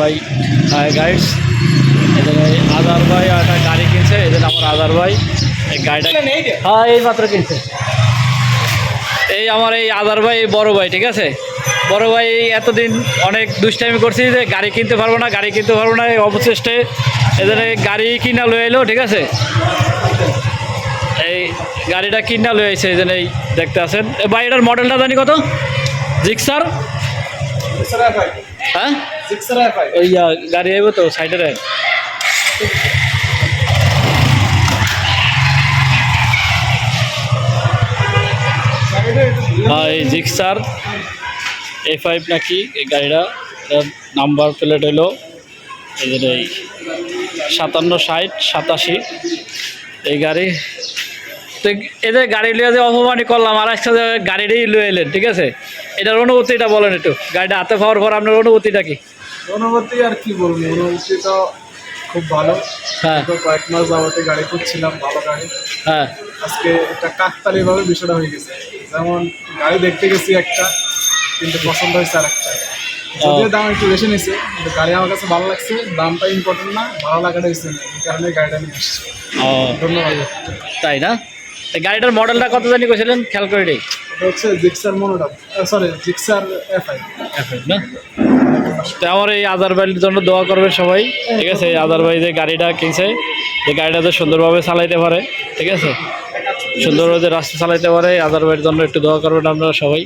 ভাই গাইডস এখানে আদার ভাই একটা গাড়ি কিনছে, এখানে আমার আদার ভাই এই গাড়িটা হ্যাঁ এই মাত্র কিনছে। এই আমার এই আদার ভাই বড় ভাই, ঠিক আছে, বড় ভাই এতদিন অনেক দুষ্টাইমি করছি যে গাড়ি কিনতে পারবো না, গাড়ি কিনতে পারবো না, এই অবশেষে এখানে গাড়ি কিনা লয়ে এলো, ঠিক আছে। এই গাড়িটা কিনা লয়ে এসে এখানে এই দেখতে আছেন ভাই, এটার মডেলটা জানি কত? জিক্সার, হ্যাঁ ওই গাড়ি আইব তো সাইডের। হ্যাঁ এই জিক্সার A5 নাকি এই গাড়িটা, নাম্বার প্লেট হইলো এদের এই 576087 এই গাড়ি। তো এদের গাড়ি লিয়ে যে অপমানই করলাম, আর একটা গাড়িটাই লয়ে এলেন, ঠিক আছে। এটার অনুভূতিটা বলেন একটু, গাড়িটা হাতে পাওয়ার পর আপনার অনুভূতিটা কি? অনুভূতি আর কি বলবো, অনুভূতি তো খুব ভালো। হ্যাঁ কয়েক মাস যাবতে গাড়ি খুঁজছিলাম, ভালো গাড়ি। হ্ঁ আজকে একটা কাকতালি ভাবে বিষয়টা হয়ে গেছে। যেমন গাড়ি দেখতে গেছি একটা, কিন্তু পছন্দ হয়েছে আর একটা। যদিও দাম একটু বেশি নিয়েছে, কিন্তু গাড়ি আমার কাছে ভালো লাগছে। দামটা ইম্পর্টেন্ট না, ভালো লাগাটা হয়েছে না, এই কারণে গাড়িটা নিয়ে আসছি। ও ধন্যবাদ। তাই না? এই গাড়িটার মডেলটা কত জানি কইছিলেন, খেয়াল করে নেই। এটা হচ্ছে জিক্সার মনোটপ, সরি জিক্সার F5 না। তো আমার এই আদার ভাইয়ের জন্য দোয়া করবেন সবাই, ঠিক আছে। এই আদার ভাই যে গাড়িটা কিনছে, এই গাড়িটাতে সুন্দরভাবে চালাইতে পারে, ঠিক আছে, সুন্দরভাবে রাস্তা চালাইতে পারে, আদার ভাইয়ের জন্য একটু দোয়া করবেন আপনারা সবাই।